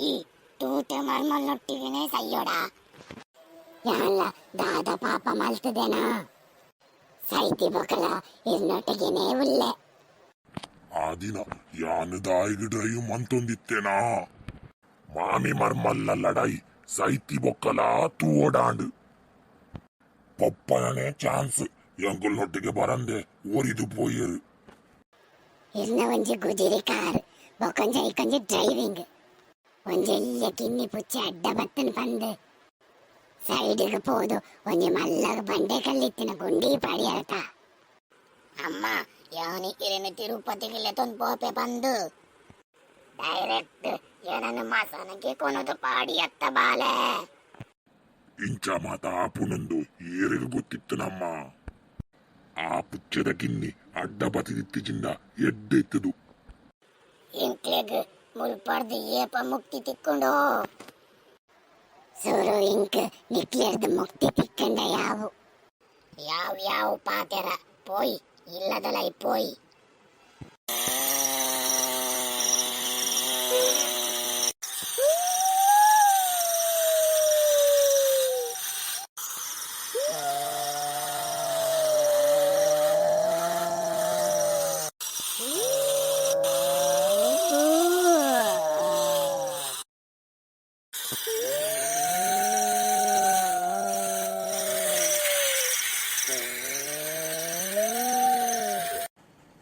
ಈ ತೂಟ ಮಲ್ಮಲ್ನೊಟ್ಟಿಗೆನೆ ಸಯ್ಯೋಡ ಯಾನ್ಲ ದಾದ ಪಾಪ ಮಲ್ತದೇನಾ ಸೈತಿ ಬೊಕಲ ಇರ್ನೊಟ್ಟಿಗೆನೆ ಉಲ್ಲೆ ಆ ದಿನ ಯಾನು ದಾಯಿಗೆ ಡ್ರೈವ್ ಮಂತೊಂದಿತ್ತೇನಾ ಮಾಮಿ ಮರ್ಮಲ್ಲ ಲಡಾಯಿ ಸೈತಿ ಬೊಕ್ಕಲ ತೂವಡಾಂಡು ಪಪ್ಪನೇ ಚಾನ್ಸ್ ಎಂಗುಲ್ನೊಟ್ಟಿಗೆ ಬರಂದೆ ಓರಿದು ಪೋಯರು ಇರ್ನ ಒಂಜಿ ಗುಜಿರಿ ಕಾರ್ ಬೊಕೊಂಜ ಇಕೊಂಜಿ ಡ್ರೈವಿಂಗ್ ಒಂಜೆಲ್ಲ ಕಿನ್ನಿ ಪುಚ್ಚಿ ಅಡ್ಡ ಬತ್ತನ್ ಪಂದ್ ಸೈಡ್ಗೆ ಪೋದು ಒಂಜಿ ಮಲ್ಲಗ ಬಂಡೆ ಕಲ್ಲಿತ್ತಿನ ಗುಂಡಿ ಪಡಿಯರಟ ಅಮ್ಮ ಯಾನಿ ಇರೇನು ತಿರುಪತಿಗೆ ತೊಂದು ಪೋಪೆ ಬಂದು ಡೈರೆಕ್ಟ್ ಏನನ್ನು ಮಸಾನಕ್ಕೆ ಕೊನದು ಪಾಡಿ ಅತ್ತ ಬಾಲೆ ಇಂಚ ಮಾತ ಆಪುನೊಂದು ಏರಿಗೆ ಗೊತ್ತಿತ್ತು ನಮ್ಮ ಆ ಪುಚ್ಚದ ಕಿನ್ನಿ ಅಡ್ಡ ಬತ್ತಿದಿತ್ತಿಜಿಂದ ಎಡ್ಡೆತ್ತದು ಇಂಕ್ಲೆಗ್ ಮುಲ್ಪಡ್ದು ಏಪ ಮುಕ್ತಿ ತಿಕ್ಕೊಂಡು ಸೂರು ಇಂಕ್ ನಿಕ್ಲೆರ್ದು ಮುಕ್ತಿ ತಿಕ್ಕಂಡ ಯಾವು ಯಾವ ಪಾತೆರ ಪೋಯ್ ಇಲ್ಲದಲೈ ಪೋಯ್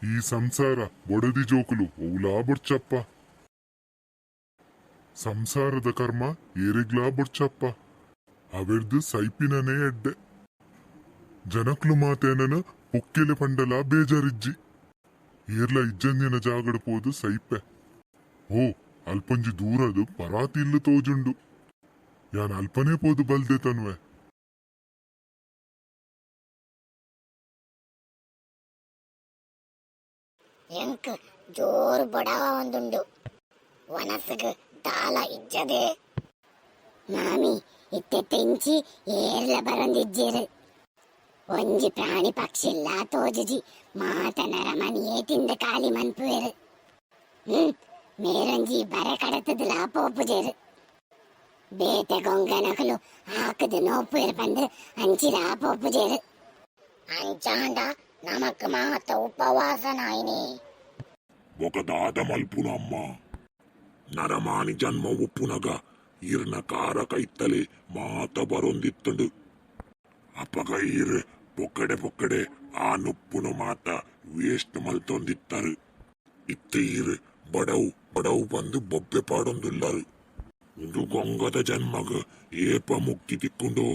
ಈ ಸಂಸಾರ ಬೊಡದಿ ಜೋಕುಲು ಓಲಾ ಬೊಡ್ಚಪ್ಪ ಸಂಸಾರದ ಕರ್ಮ ಏರಿಗ್ಲಾ ಬೊಡ್ಚಪ್ಪ ಅವೆರ್ದು ಸೈಪಿನನೇ ಎಡ್ಡೆ ಜನಕ್ಲು ಮಾತೇನನ ಪೊಕ್ಕೆಲೆ ಪಂಡಲ ಬೇಜಾರಿಜ್ಜಿ ಏರ್ಲ ಇಜ್ಜಂದಿನ ಜಾಗಡ ಪೋದು ಸೈಪೆ ಓ ಅಲ್ಪಂಜಿ ದೂರದು ಪರಾತಿ ಇಲ್ಲು ತೋಜುಂಡು ಯಾನ್ ಅಲ್ಪನೇ ಪೋದು ಬಲ್ದೆ ತನ್ವೆ ಎಂಕ್ ಜೋರು ಬಡವ ಒಂದುಂಡು ವನಸ್ಗ ದಾಲ ಇಜ್ಜದೆ ಮಾಮಿ ಇತ್ತೆ ತೆಂಚಿ ಏರ್ಲ ಬರೊಂದಿಜ್ಜೆರು ಒಂಜಿ ಪ್ರಾಣಿ ಪಕ್ಷಿಲ್ಲ ತೋಜುಜಿ ಮಾತನರ ಮನಿಯೇ ತಿಂದ ಕಾಲಿ ಮನ್ಪುವೆರು ಮೇರಂಜಿ ಬರೆ ಕಡತದಲ ಪೋಪುಜೆರು ಬೇತೆ ಗೊಂಗನಕಲು ಹಾಕದು ನೋಪುವೆರು ಬಂದು ಅಂಚಿರ ಪೋಪುಜೆರು ಅಂಚಾಂಡ ನಮಕ್ ಮಾತ ಉಪವಾಸನಾಯಿನಿ ఒకదాద మల్పునమ్మ నరమాని జన్మ ఉప్పునగ ఇర్న కార కైత్తలే మాత బరొందిత్తుండు అప్పగ ఇర్ పొక్కడే ఆ నొప్పును మాత వేస్ట్ మల్తొందిత్తరు ఇత్త ఇర్ బడవు ಬಂದು ಬೊಬ್ಬೆ ಪಾಡೊಂದುಲ್ಲರು ಇದು ಗಂಗದ ಜನ್ಮಗ ಏಪ ಮುಕ್ತಿ ತಿಕ್ಕೊಂಡು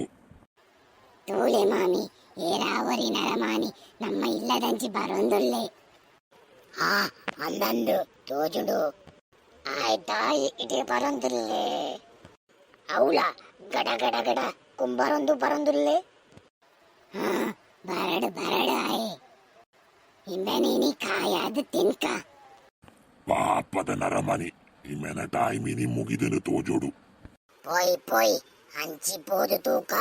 ತೋಳೆ ಮಾಮಿ ಏರಾವರಿ ನರಮಾನಿ ನಮ್ಮ ಇಲ್ಲದಂಚಿ ಬರೊಂದುಲ್ಲೆ ಆ ಅಂದಂದು ತೋಜುಂಡು ಆಯ್ತಾ ಇದೇ ಬರೊಂದುಲ್ಲೆ ಅವಳ ಗಡ ಕುಂಬರೊಂದು ಬರೊಂದುಲ್ಲೆ ಹಾ ಬರಡು ಆಯೆ ಇಂಬೆನೇನಿ ಕಾಯಾದ ತಿನ್ಕ ಪಾಪದ ನರಮನಿ ಇಮೆನ ಟೈಮಿನಿ ಮುಗಿದನು ತೋಜೋಡು ಪೋಯ್ ಹಂಚಿ ಪೋದು ತೂಕ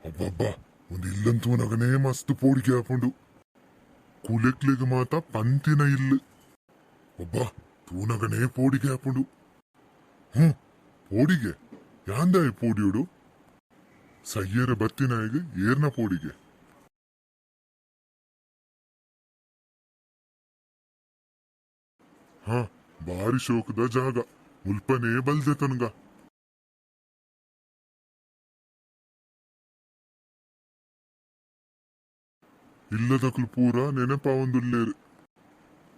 ಅಬ್ಬಬ್ಬ ಒಂದು ಇಲ್ಲಂತೂ ನಗನೇ ಮಸ್ತ್ ಪೋಡಿಗೆ ಹಾಕೊಂಡು ಕುಲೆಕ್ಲಿಗೆ ಮಾತ ಪಂತಿನ ಇಲ್ಲು ಒಬ್ಬ ತೂನಗನೇ ಪೋಡಿಗೆ ಹಾಕೊಂಡು ಪೋಡಿಗೆ ಯಾಂದಾಯ ಪೋಡಿಯೋಡು ಸಯ್ಯರ ಬತ್ತಿನಾಯಿಗೆ ಏರ್ನ ಪೋಡಿಗೆ ಬಾರಿ ಶೋಕದ ಜಾಗ ಮುಲ್ಪನೇ ಬಲ್ದೆ ತನ್ಗ ಇಲ್ಲದಕ್ಲು ಪೂರ ನೆನಪ ಒಂದುಲ್ಲೇರು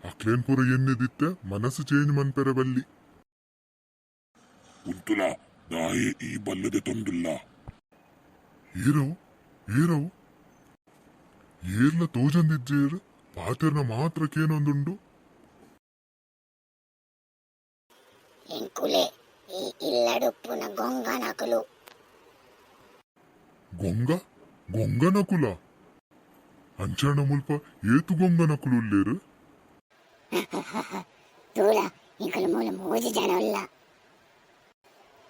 ಅಕ್ಲೇನ್ ಪೂರ ಎನ್ನೆದಿತ್ತೆ ಮನಸ್ಸು ಚೇಂಜ್ ಮನ್ಪೆರ ಬಲ್ಲಿ ಉಂತುಲ ದಾಯೆ ಈ ಬಲ್ಲದೆ ತೊಂದುಲ್ಲ ಏರವು ಏರ್ಲ ತೋಜಂದಿಜ್ಜೇರು ಪಾತೆರ್ನ ಮಾತ್ರಕ್ಕೇನೊಂದುಂಡು ಎಂಕುಲೆ ಈ ಇಲ್ಲಡುಪ್ಪುನ ಗೊಂಗನಕುಲು ಗೊಂಗನಕುಲ ಅಂಚಣ್ಣ ಮುಲ್ಪ ಏತು ಗೊಂಗನಕುಲು ಉಲ್ಲೇರು ತೂಳ ಇಂಕಲು ಮೂಲ ಮೂಜಿ ಜನ ಉಲ್ಲ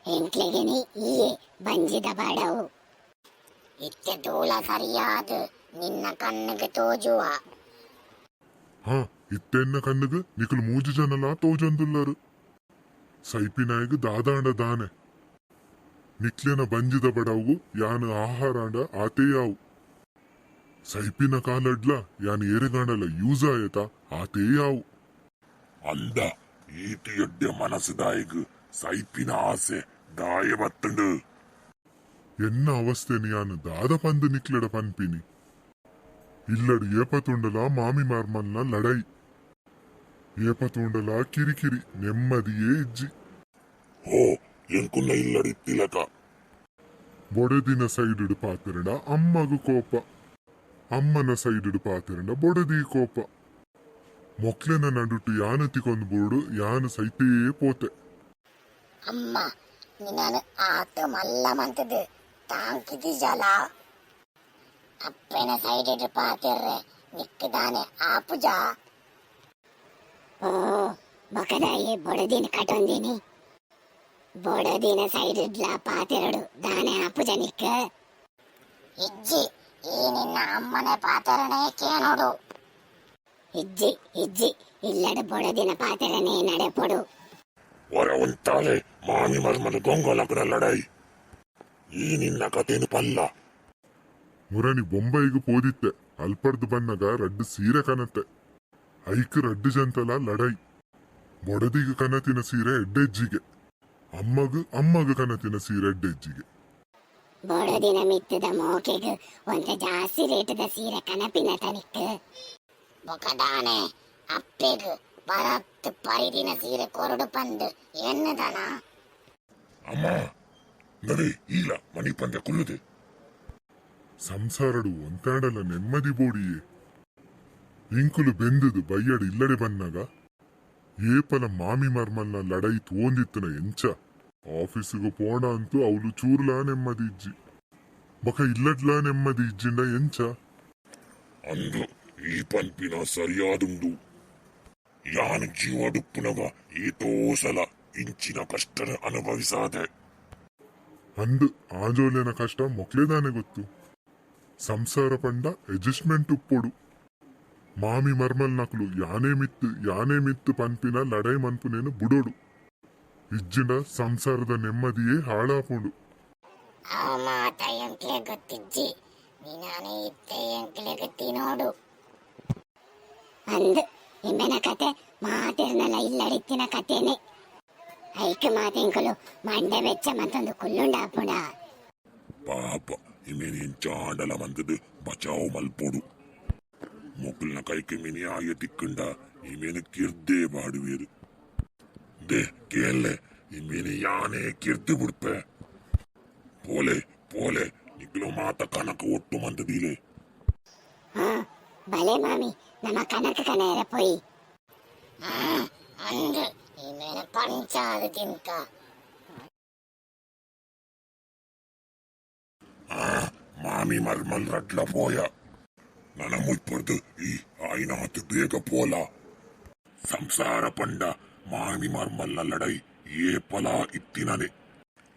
ಎಂಕ್ಲೆಗೆನಿ ಈಯೆ ಬಂಜಿದ ಬಡವು ಇತ್ತೆ ತೂಳ ಸರಿಯಾದ ನಿನ್ನ ಕಣ್ಣಿಗೆ ತೋಜುವ ಇತ್ತೆನ್ನ ಕಣ್ಣುಗು ನಿಕುಲು ಮೂಜಿ ಜನಲ ತೋಜೊಂದುಲ್ಲರು ಸೈಪಿನಾಯಿಗ್ ದಾದಾಂಡ ದಾನೆ ನಿಕ್ಲೆನ ಬಂಜಿದ ಬಡವು ಯಾನು ಆಹಾರಾಂಡ ಆತೆಯಾವು ಸೈಪಿನ ಕಾಲಡ್ಲ ಯಾನ್ ಏರೆಗಾಂಡಲ ಯೂಸ್ ಆಯತ ಆತೆಯಾವು ಅಂದ ಈಟಿ ಎಡ್ಡೆ ಮನಸ್ಸುದಾಯಿಗ್ ಸೈಪಿನ ಆಸೆ ದಾಯ ಬತ್ತಂಡು ಎನ್ನ ಅವಸ್ಥೆನಿ ಯಾನು ದಾದ ಪಂದು ನಿಕ್ಲೆಡ ಪನ್ಪಿನಿ ಇಲ್ಲಡು ಏಪತುಂಡಲ ಮಾಮಿ ಮಾರ್ಮಲ್ನ ಲಡೈ ಏಪತುಂಡಲ ಕಿರಿಕಿರಿ ನೆಮ್ಮದಿಯೇ ಇಜ್ಜಿ ಓ ಎಂಕುನ್ನ ಇಲ್ಲಡಿ ತಿಲಕ ಬೊಡೆದಿನ ಸೈಡ್ ಪಾತಿರಂಡ ಅಮ್ಮಗು ಕೋಪ ಅಮ್ಮನ ಸೈಡ್ ಪಾತಿರಂಡ ಬೊಡೆದಿ ಕೋಪ ಮೊಕ್ಲೆನ ನಡುಟು ಯಾನು ತಿಕೊಂದು ಬೋಡು ಯಾನು ಸೈತೇ ಪೋತೆ ಅಮ್ಮ ನಾನು ಆತ ಮಲ್ಲ ಮಂತದು ತಾಂಕಿದಿ ಜಲ ಅಪ್ಪನ ಸೈಡ್ ಪಾತಿರ್ರೆ ನಿಕ್ಕದಾನೆ ಆಪುಜ ಓ ಬಕದಾಯಿ ಬೊಡದಿನ ಕಟೊಂದಿನಿ ಬೊಡದಿನ ಸೈಡ್ ಇಡ್ಲ ಪಾತಿರಡು ದಾನೆ ಆಪುಜ ನಿಕ್ಕ ಇಜ್ಜಿ ಈ ನಿನ್ನ ಅಮ್ಮನೆ ಪಾತರನೇ ಕೇನೋಡು ಇಜ್ಜಿ ಇಜ್ಜಿ ಇಲ್ಲಡು ಬೊಡದಿನ ಪಾತರನೇ ನಡೆಪೊಡು ಹೊರ ಉಂಟಾಲೆ ಮಾಮಿ ಮರ್ಮದ ಗೊಂಗೊಲಕರ ಲಡೈ ಈ ನಿನ್ನ ಕಥೆನು ಪಲ್ಲ ಮುರಣಿ ಬೊಂಬೈಗೂ ಪೋದಿತ್ತೆ ಅಲ್ಪರ್ದು ಬನ್ನಗ ರಡ್ಡು ಸೀರೆ ಕನತ್ತೆ ಐಕ್ ರಡ್ಡು ಜಂತಲ ಲಡೈ ಬೊಡದಿಗ ಕನತಿನ ಸೀರೆ ಎಡ್ಡೆಜ್ಜಿಗೆ ಅಮ್ಮಗ ಕನತಿನ ಸೀರೆ ಎಡ್ಡೆಜ್ಜಿಗೆ ಬೊಡದಿನ ಮಿತ್ತದ ಮೋಕೆಗ್ ಒಂದ ಜಾಸ್ತಿ ರೇಟದ ಸೀರೆ ಕನಪಿನ ತನಿಕ್ ಬೊಕದಾನೆ ಅಪ್ಪೆಗ್ ಬರತ್ತು ಪರಿದಿನ ಸೀರೆ ಕೊರಡು ಪಂದು ಎನ್ನದನ ಅಮ್ಮ ನಡೆ ಈಲ ಮನಿ ಪಂದ್ಯ ಕುಲ್ಲುದೆ ಸಂಸಾರಡು ಒಂತಾಡಲ ನೆಮ್ಮದಿ ಬೋಡಿಯೇ ಇಂಕುಲು ಬೆಂದುದು ಬಯ್ಯಡು ಇಲ್ಲಡೆ ಬನ್ನಗ ಏಪಲ ಮಾಮಿ ಮರ್ಮಲ್ನ ಲಡೈ ತೋಂದಿತ್ತನ ಎಂಚ ಆಫೀಸಿಗೆ ಪೋಣ ಅಂತೂ ಅವಳು ಚೂರ್ಲಾ ನೆಮ್ಮದಿ ಇಜ್ಜಿ ಬಕ ಇಲ್ಲಡ್ಲಾ ನೆಮ್ಮದಿ ಇಜ್ಜಿಂಡ ಎಂಚ ಅಂದು ಈ ಪಂಪಿನ ಸರಿಯಾದುಂಡು ಯಾನು ಜೀವಡುಪ್ಪುನಗ ಏತೋ ಸಲ ಇಂಚಿನ ಕಷ್ಟನ ಅನುಭವಿಸಾದೆ ಅಂದು ಆಂಜೋಲೆನ ಕಷ್ಟ ಮೊಕ್ಲೇದಾನೆ ಗೊತ್ತು ಸಂಸಾರ ಪಂಡ ಅಡ್ಜಸ್ಟ್ಮೆಂಟ್ ಉಪ್ಪೊಡು ಮಾಮಿ ಮರ್ಮಲ್ ನಕಲು ಯಾನೇ ಮಿತ್ತು ಪನ್ಪಿನ ಲಡೈ ಮನ್ಪುನೇನು ಬುಡೋಡು ಇಜ್ಜಿಂಡ ಸಂಸಾರದ ನೆಮ್ಮದಿಯೇ ಹಾಳಾಪುಂಡು ಅವ ಮಾತ ಎಂಕ್ಲೆ ಗೊತ್ತಿಜ್ಜಿ ನೀನಾನೇ ಇತ್ತೆ ಎಂಕ್ಲೆ ಗೊತ್ತಿ ನೋಡು ಅಂದ್ ಇಮ್ಮೆನ ಕತೆ ಮಾತಿರ್ನಲ್ಲ ಇಲ್ಲಡಿತ್ತಿನ ಕತೆನೆ ಐಕ್ ಮಾತೆಂಕಲು ಮಂಡೆ ಬೆಚ್ಚ ಮತ್ತೊಂದು ಕುಲ್ಲುಂಡಾಪುಂಡ ಪಾಪ ಇಮೇನಿ ಚಾಂಡಲ ಮಂದದು ಬಚಾವ್ ಮಲ್ಪೊಡು ಮೊಕ್ಕಲ್ನ ಕೈಕೆ ಮಿನಿ ಆಯ ತಿಕ್ಕಂಡ ಇಮೇನು ಕಿರ್ದೇ ಬಾಡುವೇರು ದೇ ಕೇಳೆ ಇಮೇನಿ ಯಾನೇ ಕಿರ್ದು ಬಿಡ್ಪೆ ಪೋಲೆ ಪೋಲೆ ನಿಕ್ಲು ಮಾತ ಕನಕ ಒಟ್ಟು ಮಂದದಿಲೆ ಹಾ ಬಲೆ ಮಾಮಿ ನಮ್ಮ ಕನಕ ಕನೆಯರ ಪೊಯ್ ಅಂದ್ ಇಮೇನ ಪಂಚಾದ ತಿನ್ಕ ಮಾಮಿ ಮರ್ಮಲ್ ರಟ್ಲ ಪೋಯ ನನ ಮುಯ್ಪರ್ದು ಈ ಆಯ್ನಾತು ಬೇಗ ಪೋಲ ಸಂಸಾರ ಪಂಡ ಮಾಮಿ ಮರ್ಮಲ್ನ ಲಡೈ ಏ ಪಲ ಇತ್ತಿನನೆ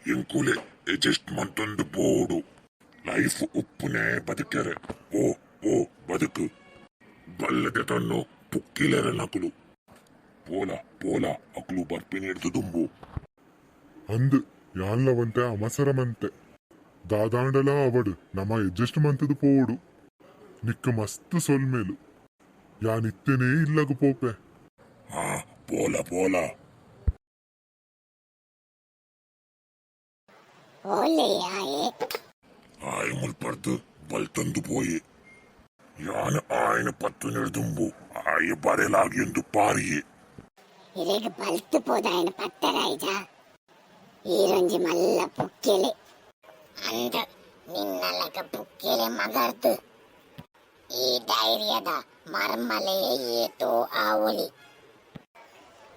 ಎಂಕುಲೆ ಅಡ್ಜಸ್ಟ್ಮೆಂಟ್ ಒಂದು ಬೋಡು ಲೈಫ್ ಉಪ್ಪುನೇ ಬದುಕೆರೆ ಓ ಓ ಬದುಕು ಬಲ್ಲದೆ ತನ್ನು ಪುಕ್ಕಿಲೆರೆ ನಕಲು ಪೋಲ ಪೋಲ ಅಕ್ಲು ಬರ್ಪಿನಿ ಹಿಡ್ದು ದುಂಬು ಅಂದು ಯಾನ್ಲವಂತೆ ಅಮಸರಮಂತೆ ದಾದಾಂಡಲ ಅವಡು ನಮ್ಮ ಅಡ್ಜಸ್ಟ್ಮೆಂಟ್ದು ಪೋಡು ನಿಕ್ಕ ಮಸ್ತ್ ಸೊಲ್ಮೇಲು ಯಾನಿತ್ತೇನೇ ಇಲ್ಲಗು ಪೋಪೆ ಹಾ ಪೋಲ ಪೋಲ ಓಲೆ ಆಯೆ ആയ മുൽപ്പുറത്ത് ബൽത്തന്തു പോയി ഞാൻ ആയന് പത്തുനെടുത്തുമ്പോ ആയ പറയലാകിയെന്തു പാറിയേ ಇರೆಗ್ ಬಲ್ತು ಪೋದಾಯನ ಪತ್ತರಾಯ್ಜ ಈರೊಂಜಿ ಮಲ್ಲ ಪುಕ್ಕೆಲೆ ಅಂದ ನಿನ್ನಲಕ ಪುಕ್ಕೆಲೆ ಮಗರ್ದು ಈ ಧೈರ್ಯದ ಮರ್ಮಲೆಯೇ ಏತೋ ಆವೊಲಿ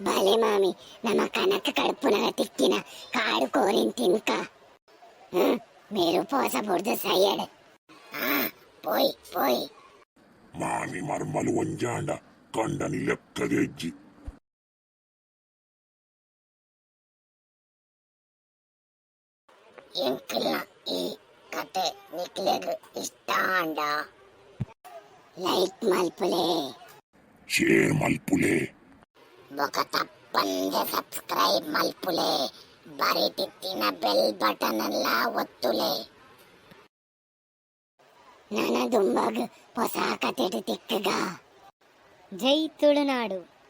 ಬಲೆ ಮಾಮಿ ನಮ್ಮ ಕನಕ ಕಡುಪುನಗ ತಿಕ್ಕಿನ ಕಾಡು ಕೋರಿನ್ ತಿನ್ಕ ಮೇರು ಪೋಸ ಬುಡ್ದು ಸೈಯಡ್ ಪೋಯ್ ಪೋಯ್ മാമി മർമ്മല് ഒഞ്ചാണ്ട കണ്ടനി ലെക്കതെജ്ജി ಎಂಕಲ್ನ ಈ ಕತೆ ನಿಕ್ಲೆಗ್ ಇಷ್ಟ ಅಂಡ ಲೈಕ್ ಮಲ್ಪುಲೆ ಶೇರ್ ಮಲ್ಪುಲೆ. ಬೊಕ ತಪ್ಪಂದೆ ಸಬ್ಸ್ಕ್ರೈಬ್ ಮಲ್ಪುಲೆ, ಬರಿತಿತ್ತಿನ ಬೆಲ್ ಬಟನ್ ಎಲ್ಲ ಒತ್ತುಲೆ. ನನ್ನ ದುಂಬಗ್ ಹೊಸ ಕತೆ ತಿಕ್ಕಗ. ಜೈ ತುಳುನಾಡು.